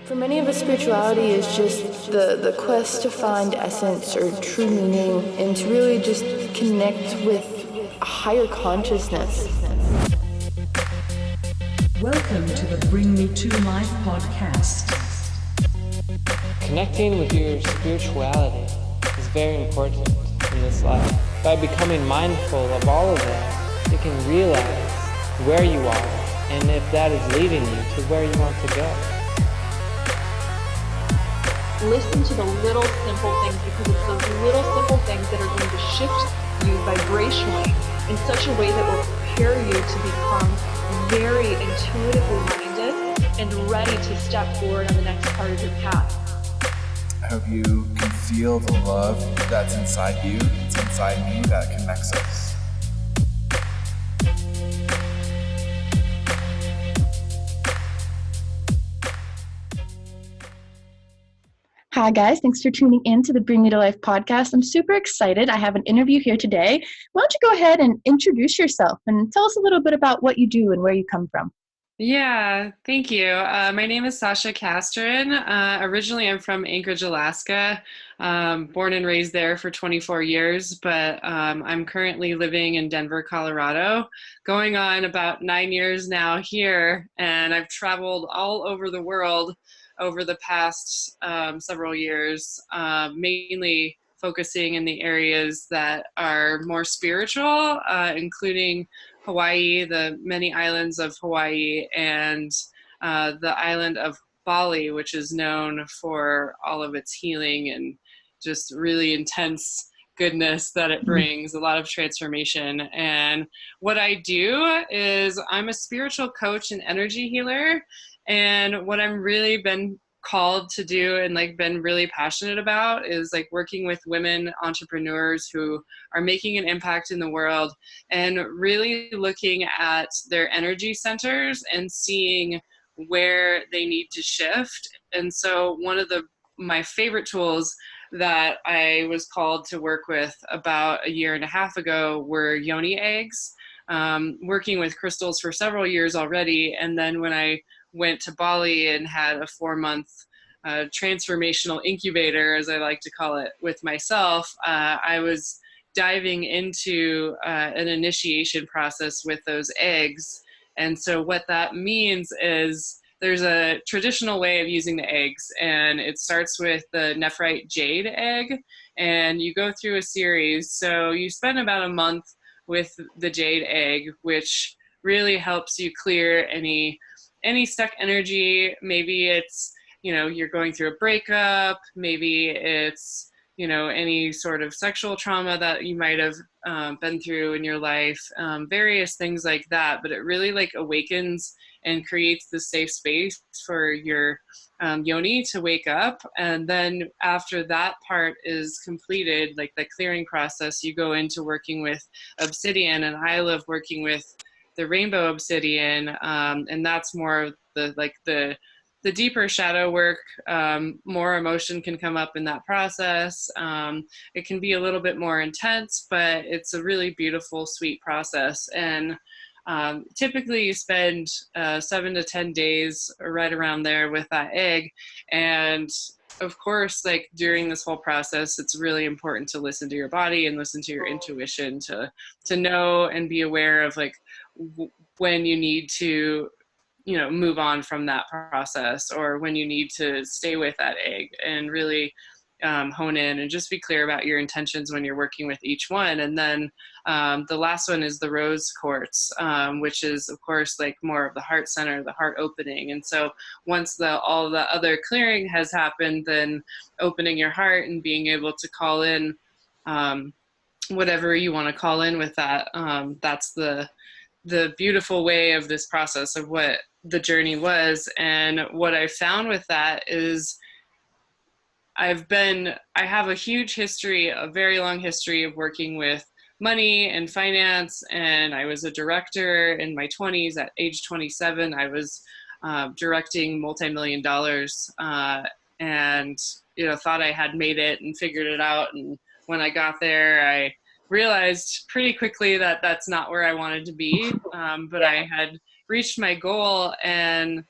For many of us, spirituality is just the quest to find essence or true meaning and to really just connect with a higher consciousness. Welcome to the Bring Me to Life podcast. Connecting with your spirituality is very important in this life. By becoming mindful of all of that, you can realize where you are and if that is leading you to where you want to go. Listen to the little simple things, because it's those little simple things that are going to shift you vibrationally in such a way that will prepare you to become very intuitively minded and ready to step forward on the next part of your path. I hope you can feel the love that's inside you, it's inside me, that connects us. Hi guys, thanks for tuning in to the Bring Me to Life podcast. I'm super excited. I have an interview here today. Why don't you go ahead and introduce yourself and tell us a little bit about what you do and where you come from. Yeah, thank you. My name is Sasha Kasterin. Originally, I'm from Anchorage, Alaska. Born and raised there for 24 years, but I'm currently living in Denver, Colorado, going on about 9 years now here, and I've traveled all over the world over the past several years, mainly focusing in the areas that are more spiritual, including Hawaii, the many islands of Hawaii, and the island of Bali, which is known for all of its healing and just really intense goodness that it brings, a lot of transformation. And what I do is I'm a spiritual coach and energy healer. And what I'm really been called to do and been really passionate about is working with women entrepreneurs who are making an impact in the world and really looking at their energy centers and seeing where they need to shift. And so one of my favorite tools that I was called to work with about a year and a half ago were Yoni Eggs, working with crystals for several years already. And then when I went to Bali and had a 4-month transformational incubator, as I like to call it, with myself, I was diving into an initiation process with those eggs. And so what that means is there's a traditional way of using the eggs, and it starts with the nephrite jade egg, and you go through a series. So you spend about a month with the jade egg, which really helps you clear any stuck energy. Maybe it's, you're going through a breakup. Maybe it's, any sort of sexual trauma that you might have been through in your life, various things like that. But it really awakens and creates the safe space for your yoni to wake up. And then after that part is completed, the clearing process, you go into working with obsidian. And I love working with the rainbow obsidian, and that's more of the deeper shadow work. More emotion can come up in that process. It can be a little bit more intense, but it's a really beautiful, sweet process. And typically you spend 7 to 10 days right around there with that egg. And of course, during this whole process, it's really important to listen to your body and listen to your intuition to know and be aware of when you need to, move on from that process, or when you need to stay with that egg and really hone in and just be clear about your intentions when you're working with each one. And then the last one is the rose quartz, which is of course more of the heart center, the heart opening. And so once all the other clearing has happened, then opening your heart and being able to call in whatever you want to call in with that. That's the beautiful way of this process of what the journey was. And what I found with that is I have a huge history, a very long history of working with money and finance. And I was a director in my 20s. At age 27, I was directing multi-million dollars, and thought I had made it and figured it out. And when I got there, I realized pretty quickly that that's not where I wanted to be. But I had reached my goal, and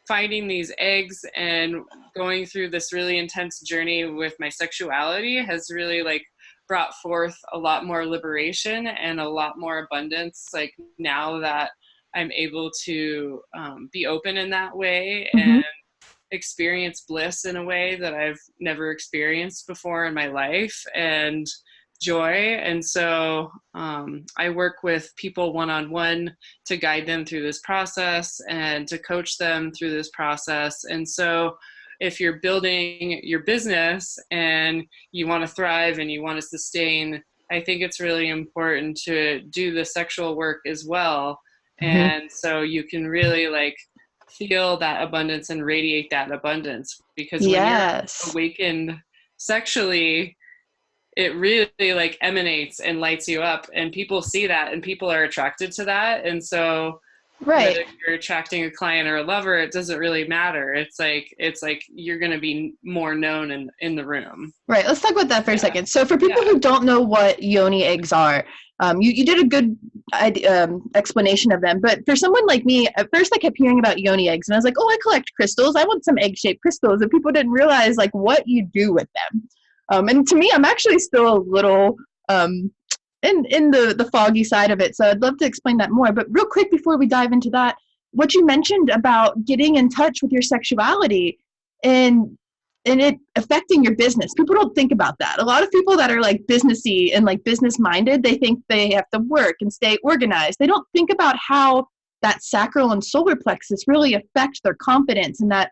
finding these eggs and going through this really intense journey with my sexuality has really like brought forth a lot more liberation and a lot more abundance. Like now that I'm able to be open in that way and experience bliss in a way that I've never experienced before in my life, and joy. And so I work with people one-on-one to guide them through this process and to coach them through this process. And so if you're building your business and you want to thrive and you want to sustain, I think it's really important to do the sexual work as well. And so you can really like feel that abundance and radiate that abundance, because when you're awakened sexually, it really like emanates and lights you up, and people see that and people are attracted to that. And so whether you're attracting a client or a lover, it doesn't really matter. It's like you're going to be more known in the room. Right. Let's talk about that for a second. So for people who don't know what Yoni eggs are, you did a good explanation of them. But for someone like me, at first I kept hearing about Yoni eggs and I was like, oh, I collect crystals. I want some egg-shaped crystals. And people didn't realize like what you do with them. And to me, I'm actually still a little in the foggy side of it. So I'd love to explain that more. But real quick, before we dive into that, what you mentioned about getting in touch with your sexuality and it affecting your business. People don't think about that. A lot of people that are like businessy and like business minded, they think they have to work and stay organized. They don't think about how that sacral and solar plexus really affect their confidence and that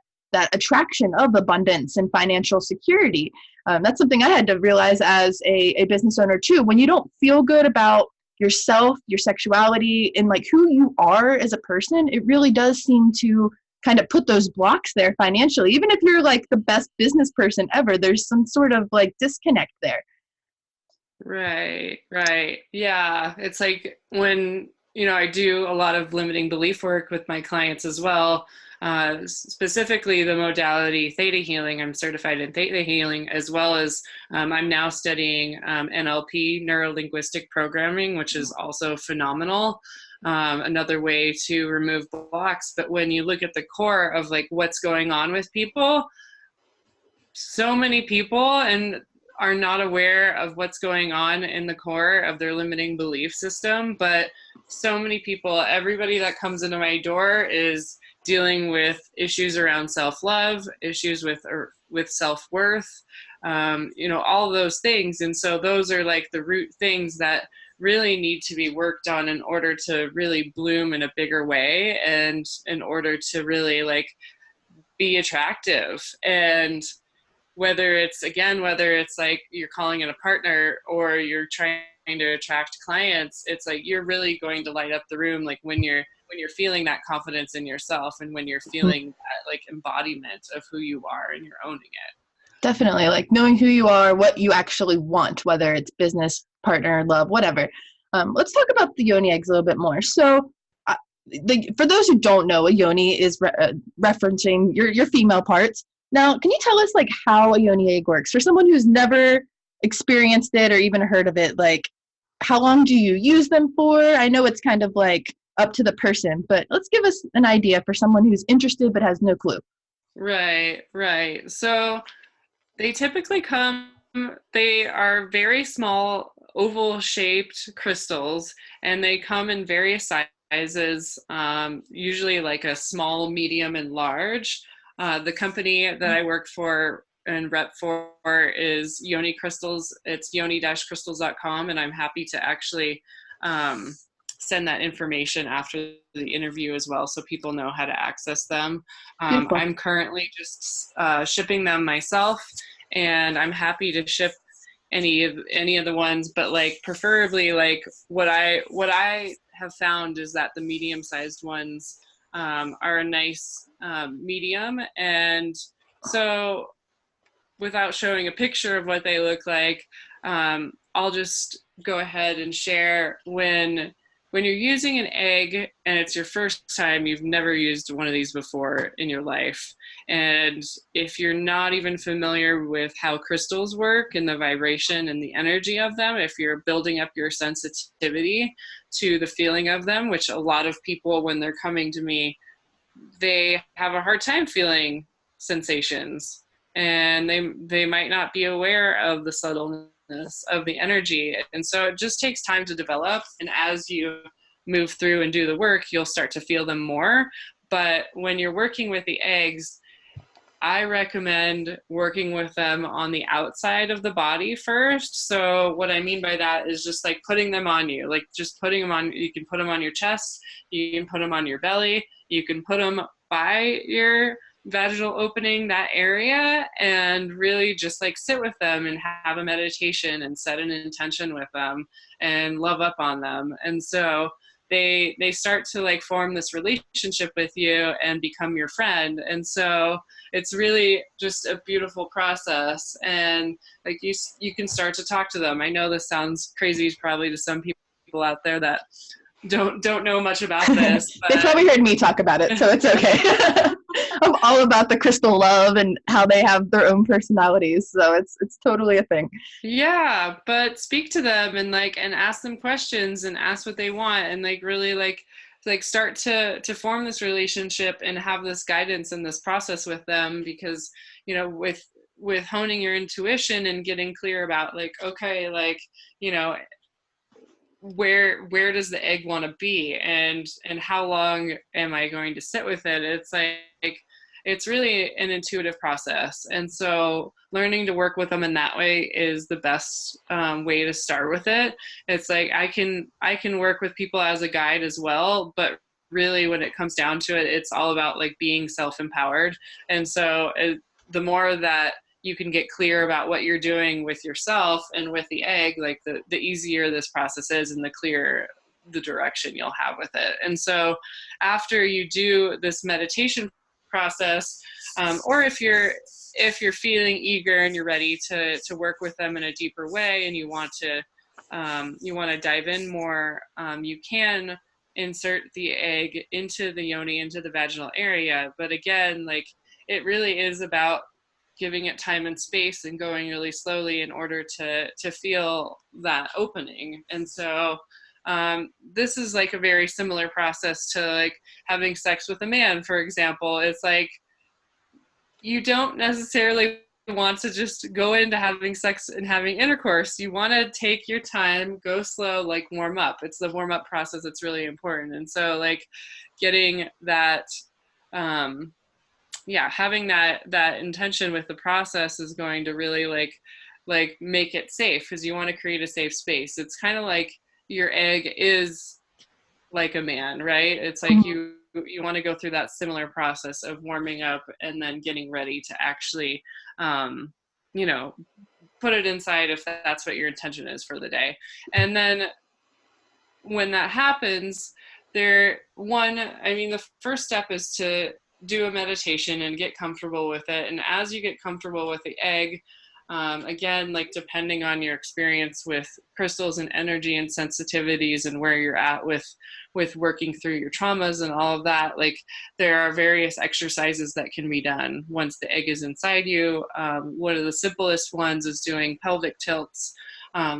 attraction of abundance and financial security. That's something I had to realize as a business owner too. When you don't feel good about yourself, your sexuality, and like who you are as a person, it really does seem to kind of put those blocks there financially. Even if you're like the best business person ever, there's some sort of like disconnect there. Right. Yeah. It's like when, I do a lot of limiting belief work with my clients as well. Specifically the modality Theta-Healing. I'm certified in Theta-Healing, as well as I'm now studying NLP, neuro-linguistic programming, which is also phenomenal. Another way to remove blocks. But when you look at the core of like what's going on with people, so many people are not aware of what's going on in the core of their limiting belief system. But so many people, everybody that comes into my door is dealing with issues around self-love, issues with self-worth, all those things. And so those are like the root things that really need to be worked on in order to really bloom in a bigger way, and in order to really like be attractive. And whether it's like you're calling in a partner or you're trying to attract clients, it's like you're really going to light up the room like when you're feeling that confidence in yourself, and when you're feeling that like embodiment of who you are and you're owning it. Definitely, like knowing who you are, what you actually want, whether it's business, partner, love, whatever. Let's talk about the Yoni eggs a little bit more. So for those who don't know, a Yoni is referencing your female parts. Now, can you tell us like how a Yoni egg works? For someone who's never experienced it or even heard of it, like how long do you use them for? I know it's kind of like up to the person, but let's give us an idea for someone who's interested but has no clue. Right. So they typically they are very small, oval shaped crystals, and they come in various sizes, usually like a small, medium, and large. The company that I work for and rep for is Yoni Crystals. It's yoni-crystals.com, and I'm happy to actually send that information after the interview as well, so people know how to access them. I'm currently just shipping them myself, and I'm happy to ship any of the ones, but like preferably like what I have found is that the medium-sized ones are a nice medium. And so without showing a picture of what they look like, I'll just go ahead and share when you're using an egg and it's your first time, you've never used one of these before in your life. And if you're not even familiar with how crystals work and the vibration and the energy of them, if you're building up your sensitivity to the feeling of them, which a lot of people, when they're coming to me, they have a hard time feeling sensations, and they might not be aware of the subtleness of the energy. And so it just takes time to develop. And as you move through and do the work, you'll start to feel them more. But when you're working with the eggs, I recommend working with them on the outside of the body first. So what I mean by that is just like putting them on you, like just putting them on. You can put them on your chest, you can put them on your belly, you can put them by your vaginal opening, that area, and really just like sit with them and have a meditation and set an intention with them and love up on them. And so they start to like form this relationship with you and become your friend. And so it's really just a beautiful process. And like you can start to talk to them. I know this sounds crazy probably to some people out there that don't know much about this. They probably heard me talk about it, so it's okay. I'm all about the crystal love and how they have their own personalities, so it's totally a thing. Yeah, but speak to them and ask them questions and ask what they want, and really start to form this relationship and have this guidance in this process with them. Because with honing your intuition and getting clear about where does the egg want to be, and how long am I going to sit with it? It's really an intuitive process. And so learning to work with them in that way is the best way to start with it. It's like I can work with people as a guide as well, but really when it comes down to it, it's all about like being self-empowered. And so the more that you can get clear about what you're doing with yourself and with the egg, like the easier this process is and the clearer the direction you'll have with it. And so after you do this meditation process, or if you're feeling eager and you're ready to work with them in a deeper way and you want to dive in more, you can insert the egg into the yoni, into the vaginal area. But again, like it really is about giving it time and space and going really slowly in order to feel that opening. And so this is like a very similar process to like having sex with a man, for example. It's like you don't necessarily want to just go into having sex and having intercourse. You want to take your time, go slow, like warm up. It's the warm up process that's really important. And so like getting that having that intention with the process is going to really like make it safe, because you want to create a safe space. It's kind of like your egg is like a man, right? It's like you want to go through that similar process of warming up and then getting ready to actually put it inside if that's what your intention is for the day. And then when that happens, the first step is to do a meditation and get comfortable with it. And as you get comfortable with the egg, again, like depending on your experience with crystals and energy and sensitivities and where you're at with working through your traumas and all of that, like there are various exercises that can be done once the egg is inside you. One of the simplest ones is doing pelvic tilts,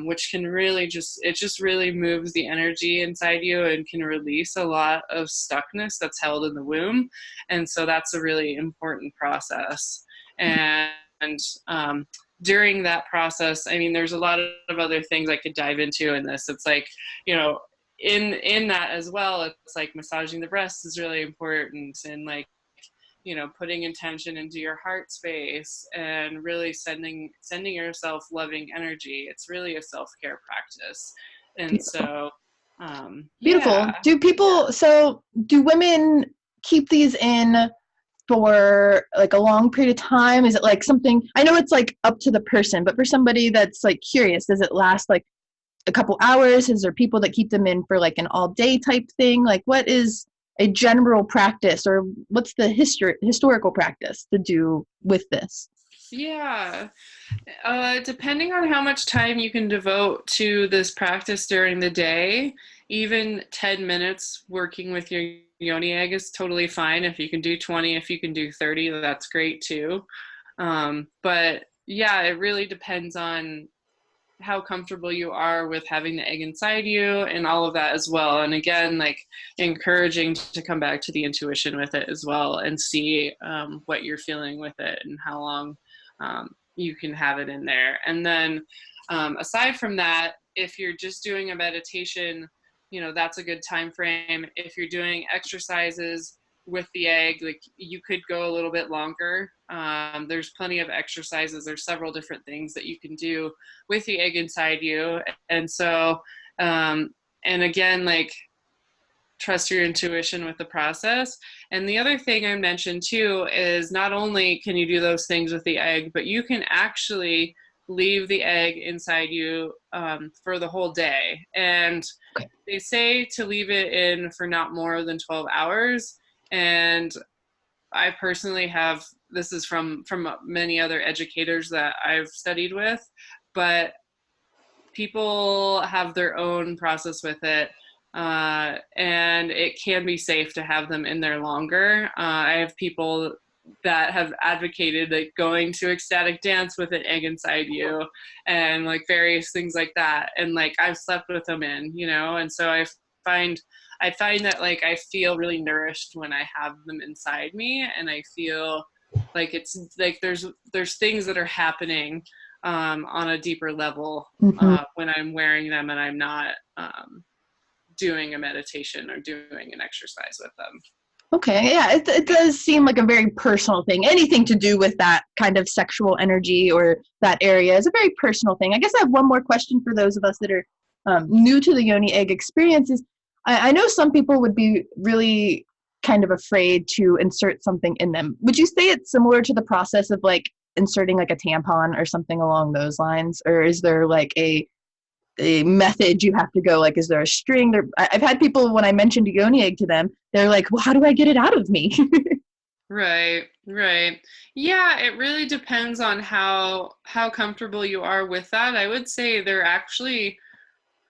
which can really just really moves the energy inside you and can release a lot of stuckness that's held in the womb. And so that's a really important process. And during that process, I mean, there's a lot of other things I could dive into in this. It's like, in that as well, it's like massaging the breasts is really important, and like, putting intention into your heart space and really sending yourself loving energy. It's really a self-care practice. And Beautiful. so, Beautiful. Do women keep these in for like a long period of time? Is it like something, I know it's like up to the person, but for somebody that's like curious, does it last like a couple hours? Is there people that keep them in for like an all day type thing? Like what is a general practice, or what's the historical practice to do with this? Yeah. Depending on how much time you can devote to this practice during the day, even 10 minutes working with your yoni egg is totally fine. If you can do 20, if you can do 30, that's great too. But yeah, it really depends on how comfortable you are with having the egg inside you and all of that as well. And again, like encouraging to come back to the intuition with it as well and see what you're feeling with it and how long you can have it in there. And then aside from that, if you're just doing a meditation, you know, that's a good time frame. If you're doing exercises with the egg, like you could go a little bit longer. There's plenty of exercises. There's several different things that you can do with the egg inside you. And so, and again, like trust your intuition with the process. And the other thing I mentioned too is not only can you do those things with the egg, but you can actually leave the egg inside you for the whole day. And they say to leave it in for not more than 12 hours. And I personally have, this is from many other educators that I've studied with, but people have their own process with it. And it can be safe to have them in there longer. I have people that have advocated like going to ecstatic dance with an egg inside you and like various things like that. And like I've slept with them in, you know, and so I find that like I feel really nourished when I have them inside me, and I feel like it's like there's things that are happening on a deeper level when I'm wearing them and I'm not doing a meditation or doing an exercise with them. Okay, yeah, it does seem like a very personal thing. Anything to do with that kind of sexual energy or that area is a very personal thing. I guess I have one more question for those of us that are new to the Yoni egg experience. Is I know some people would be really kind of afraid to insert something in them. Would you say it's similar to the process of like inserting like a tampon or something along those lines? Or is there like a method you have to go, like is there a string there? I've had people, when I mentioned Yoni egg to them, they're like, well, how do I get it out of me? Right. Yeah, it really depends on how comfortable you are with that. I would say they're actually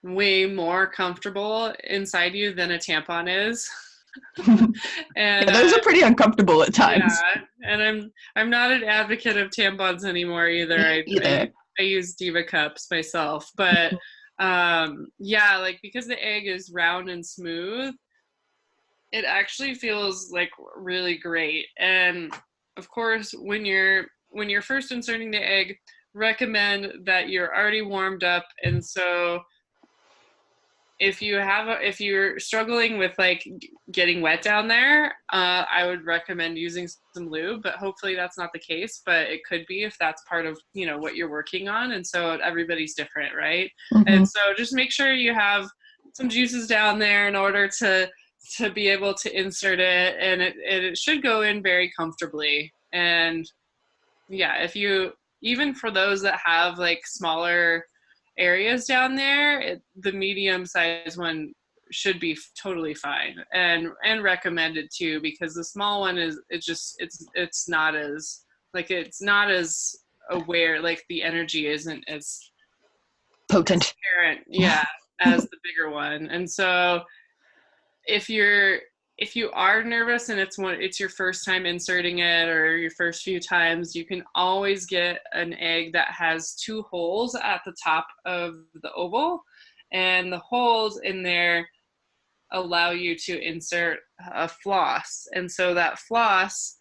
way more comfortable inside you than a tampon is. And those are pretty uncomfortable at times. Yeah, and I'm not an advocate of tampons anymore either. I use Diva cups myself, but yeah, like because the egg is round and smooth, it actually feels like really great. And of course, when you're first inserting the egg, recommend that you're already warmed up. And so if you're struggling with like getting wet down there, I would recommend using some lube, but hopefully that's not the case, but it could be if that's part of, you know, what you're working on. And so everybody's different, right? And so just make sure you have some juices down there in order to be able to insert it, and it should go in very comfortably. And yeah, even for those that have like smaller areas down there, the medium size one should be totally fine and recommended too, because the small one it's not as aware, like the energy isn't as potent, apparent, yeah, as the bigger one. And so if you are nervous and it's your first time inserting it or your first few times, you can always get an egg that has 2 holes at the top of the oval, and the holes in there allow you to insert a floss. And so that floss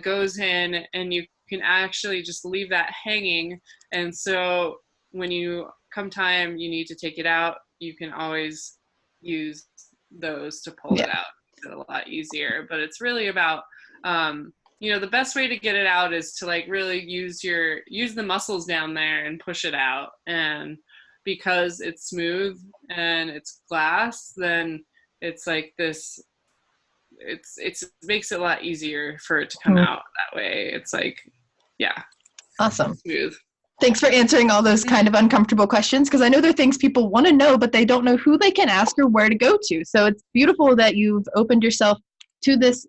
goes in, and you can actually just leave that hanging. And so when you come time you need to take it out, you can always use those to pull it out. It's a lot easier. But it's really about the best way to get it out is to like really use the muscles down there and push it out. And because it's smooth and it's glass, then it's like this, it makes it a lot easier for it to come out that way. It's like, yeah. Awesome. Smooth. Thanks for answering all those kind of uncomfortable questions, because I know there are things people want to know, but they don't know who they can ask or where to go to. So it's beautiful that you've opened yourself to this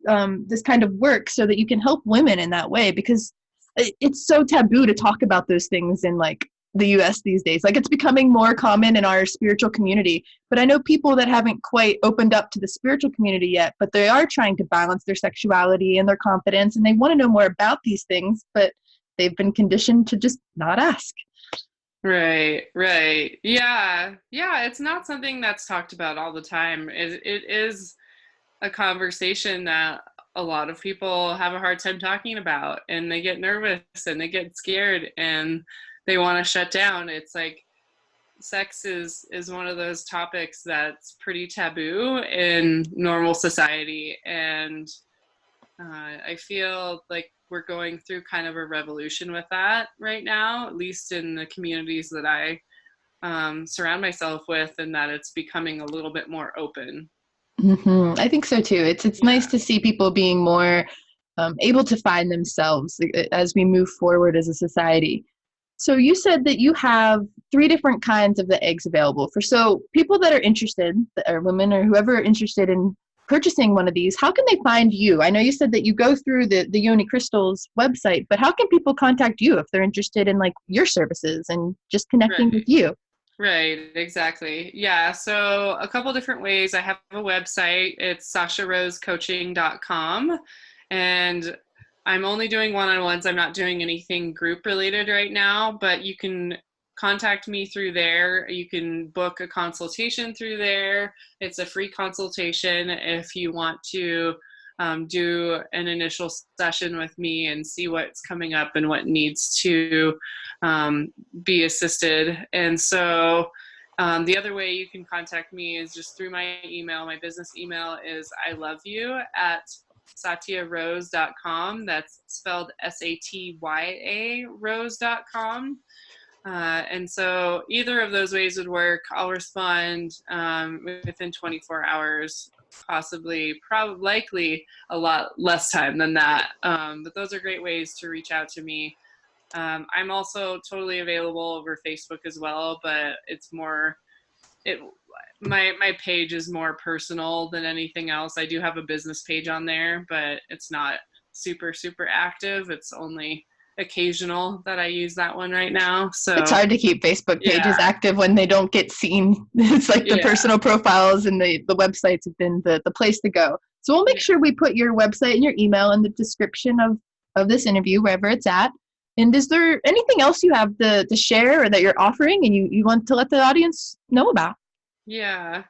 this kind of work so that you can help women in that way, because it's so taboo to talk about those things in like the US these days. Like it's becoming more common in our spiritual community, but I know people that haven't quite opened up to the spiritual community yet, but they are trying to balance their sexuality and their confidence, and they want to know more about these things, but they've been conditioned to just not ask. Right, right. Yeah. Yeah, it's not something that's talked about all the time. It is a conversation that a lot of people have a hard time talking about, and they get nervous and they get scared and they want to shut down. It's like sex is one of those topics that's pretty taboo in normal society, and I feel like we're going through kind of a revolution with that right now, at least in the communities that I surround myself with, and that it's becoming a little bit more open. I think so too. It's Yeah. nice to see people being more able to find themselves as we move forward as a society. So you said that you have 3 different kinds of the eggs available for, so people that are interested, or women or whoever are interested in purchasing one of these, how can they find you? I know you said that you go through the Yoni Crystals website, but how can people contact you if they're interested in like your services and just connecting with Right. you? Right, exactly. Yeah, so a couple different ways. I have a website. It's sasharosecoaching.com, and I'm only doing one-on-ones. I'm not doing anything group related right now, but you can contact me through there. You can book a consultation through there. It's a free consultation if you want to do an initial session with me and see what's coming up and what needs to be assisted. And so the other way you can contact me is just through my email. My business email is iloveyou@satyarose.com. That's spelled SATYA rose.com. And so either of those ways would work. I'll respond within 24 hours, possibly, probably, likely a lot less time than that. But those are great ways to reach out to me. I'm also totally available over Facebook as well, but it's more, my page is more personal than anything else. I do have a business page on there, but it's not super, super active. It's only occasional that I use that one right now. So It's hard to keep Facebook pages active when they don't get seen. It's like the personal profiles and the websites have been the place to go. So we'll make sure we put your website and your email in the description of this interview, wherever it's at. And is there anything else you have to share or that you're offering and you want to let the audience know about? Yeah.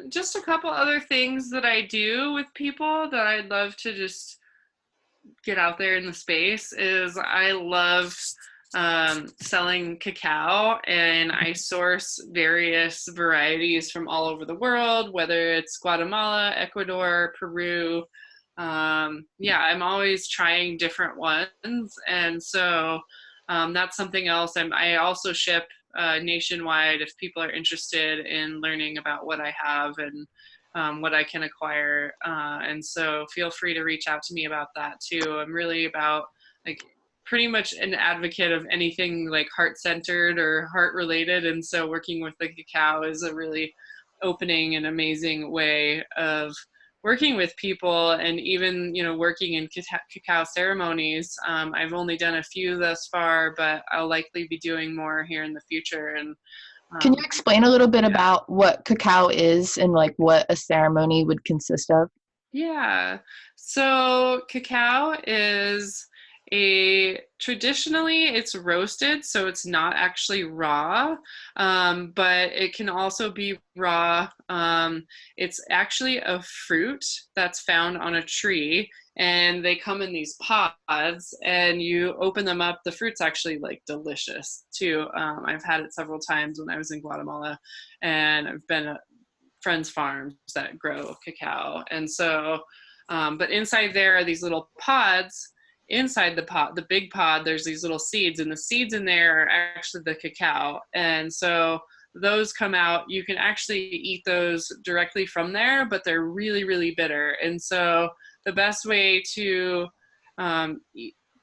Just a couple other things that I do with people that I'd love to just get out there in the space is I love selling cacao, and I source various varieties from all over the world, whether it's Guatemala, Ecuador, Peru. I'm always trying different ones, and so that's something else. I also ship nationwide if people are interested in learning about what I have and what I can acquire. And so feel free to reach out to me about that too. I'm really about like pretty much an advocate of anything like heart-centered or heart-related, and so working with the cacao is a really opening and amazing way of working with people, and even working in cacao ceremonies. I've only done a few thus far, but I'll likely be doing more here in the future. And can you explain a little bit about what cacao is and like what a ceremony would consist of? Yeah, so cacao is traditionally it's roasted, so it's not actually raw, but it can also be raw. It's actually a fruit that's found on a tree, and they come in these pods, and you open them up. The fruit's actually like delicious too. I've had it several times when I was in Guatemala, and I've been at friends' farms that grow cacao. And so, but inside there are these little pods. Inside the big pod, there's these little seeds, and the seeds in there are actually the cacao. And so those come out. You can actually eat those directly from there, but they're really, really bitter. And so the best way to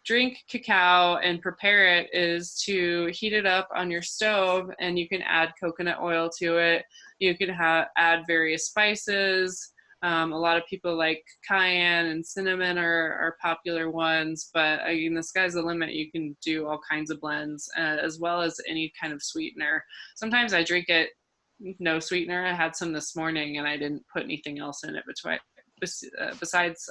drink cacao and prepare it is to heat it up on your stove, and you can add coconut oil to it. You can add various spices. A lot of people like cayenne and cinnamon are popular ones, but the sky's the limit. You can do all kinds of blends, as well as any kind of sweetener. Sometimes I drink it no sweetener. I had some this morning, and I didn't put anything else in it besides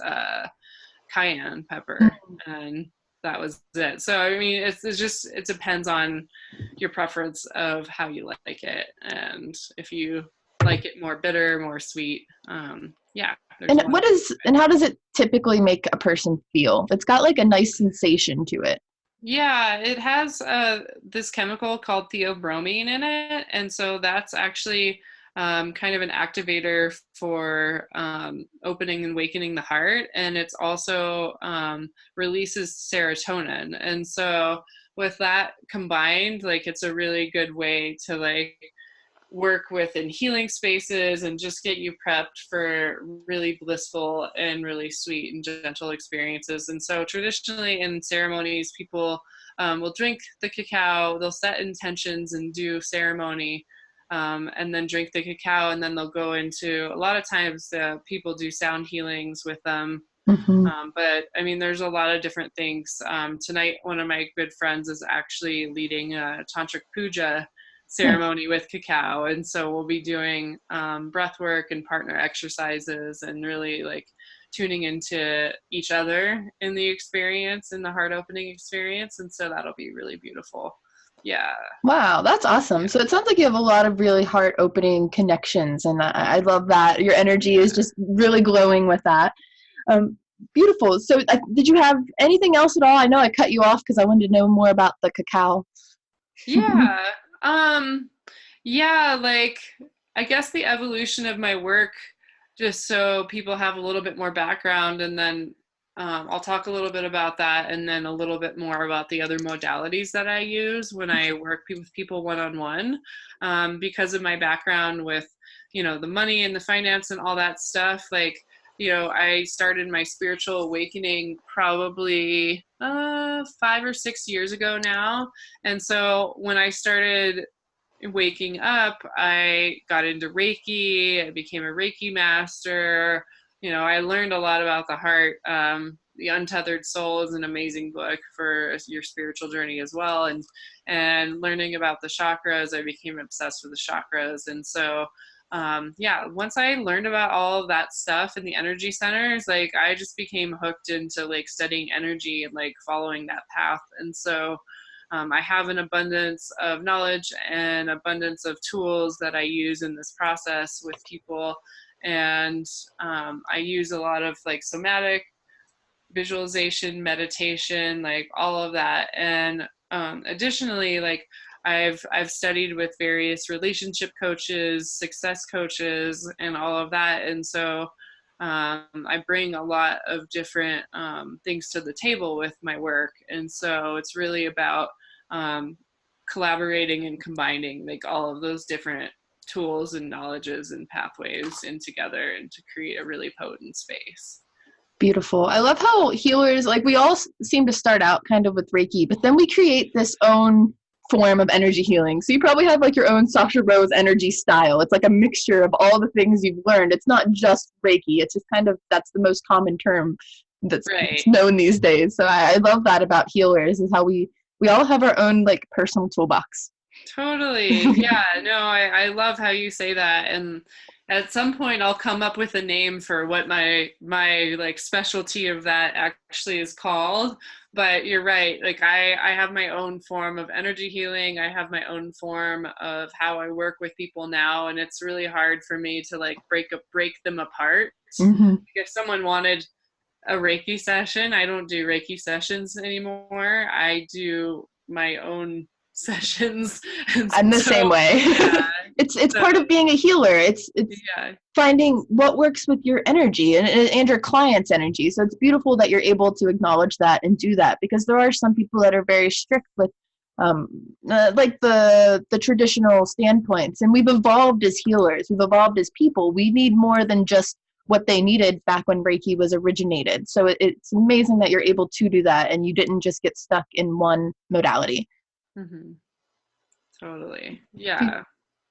cayenne pepper. And that was it. So, I mean, it's just, it depends on your preference of how you like it. And if you like it more bitter, more sweet, yeah. And how does it typically make a person feel? It's got like a nice sensation to it. Yeah, it has this chemical called theobromine in it. And so that's actually kind of an activator for opening and awakening the heart. And it's also releases serotonin. And so with that combined, like, it's a really good way to like work with in healing spaces and just get you prepped for really blissful and really sweet and gentle experiences. And so traditionally in ceremonies, people will drink the cacao, they'll set intentions and do ceremony, and then drink the cacao, and then they'll go into, a lot of times people do sound healings with them. But I mean, there's a lot of different things. Tonight, one of my good friends is actually leading a tantric puja ceremony with cacao, and so we'll be doing breath work and partner exercises and really like tuning into each other in the experience, in the heart opening experience. And so that'll be really beautiful. Yeah. Wow, that's awesome. So it sounds like you have a lot of really heart opening connections, and I love that. Your energy is just really glowing with that. Beautiful. So did you have anything else at all? I know I cut you off because I wanted to know more about the cacao. Yeah. Yeah, like, I guess the evolution of my work, just so people have a little bit more background, and then I'll talk a little bit about that, and then a little bit more about the other modalities that I use when I work with people one-on-one, because of my background with, the money and the finance and all that stuff. Like, I started my spiritual awakening probably 5 or 6 years ago now. And so when I started waking up, I got into Reiki. I became a Reiki master. I learned a lot about the heart. The Untethered Soul is an amazing book for your spiritual journey as well. And learning about the chakras, I became obsessed with the chakras. And so once I learned about all of that stuff in the energy centers, like, I just became hooked into like studying energy and like following that path. And so I have an abundance of knowledge and abundance of tools that I use in this process with people. And I use a lot of like somatic visualization, meditation, like all of that. And additionally, like, I've studied with various relationship coaches, success coaches, and all of that. And so I bring a lot of different things to the table with my work. And so it's really about collaborating and combining like all of those different tools and knowledges and pathways in together, and to create a really potent space. Beautiful. I love how healers, like, we all seem to start out kind of with Reiki, but then we create this own form of energy healing. So you probably have like your own Sasha Rose energy style. It's like a mixture of all the things you've learned. It's not just Reiki. It's just kind of, that's the most common term that's known these days. So I love that about healers, is how we all have our own like personal toolbox. Totally. Yeah, no, I love how you say that. And at some point I'll come up with a name for what my like specialty of that actually is called. But you're right. Like, I have my own form of energy healing. I have my own form of how I work with people now. And it's really hard for me to like break them apart. If someone wanted a Reiki session, I don't do Reiki sessions anymore. I do my own sessions. I'm the same way. Yeah. It's part of being a healer. It's finding what works with your energy and your client's energy. So it's beautiful that you're able to acknowledge that and do that, because there are some people that are very strict with like the traditional standpoints, and we've evolved as healers. We've evolved as people. We need more than just what they needed back when Reiki was originated. So it's amazing that you're able to do that, and you didn't just get stuck in one modality. Totally. Yeah.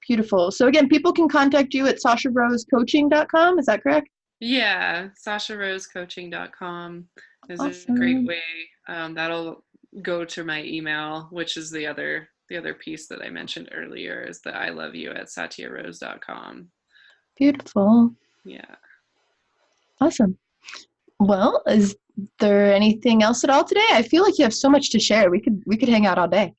Beautiful. So again, people can contact you at sasharosecoaching.com. Is that correct? Yeah. sasharosecoaching.com is a great way. That'll go to my email, which is the other piece that I mentioned earlier, is the I love you at satyarose.com. Beautiful. Yeah. Awesome. Well, there anything else at all today? I feel like you have so much to share. We could hang out all day.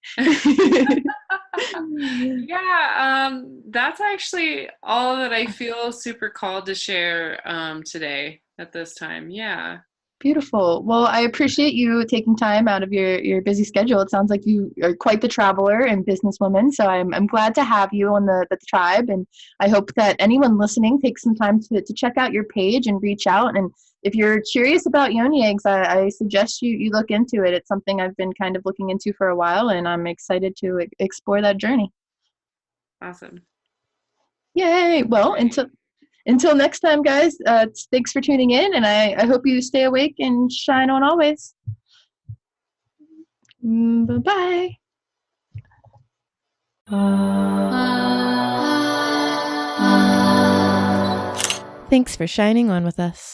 Yeah, that's actually all that I feel super called to share today at this time. Yeah. Beautiful. Well, I appreciate you taking time out of your busy schedule. It sounds like you are quite the traveler and businesswoman. So I'm glad to have you on the tribe. And I hope that anyone listening takes some time to check out your page and reach out. And if you're curious about Yoni Eggs, I suggest you look into it. It's something I've been kind of looking into for a while, and I'm excited to explore that journey. Awesome. Yay. Well, until next time, guys, thanks for tuning in, and I hope you stay awake and shine on always. Bye-bye. Thanks for shining on with us.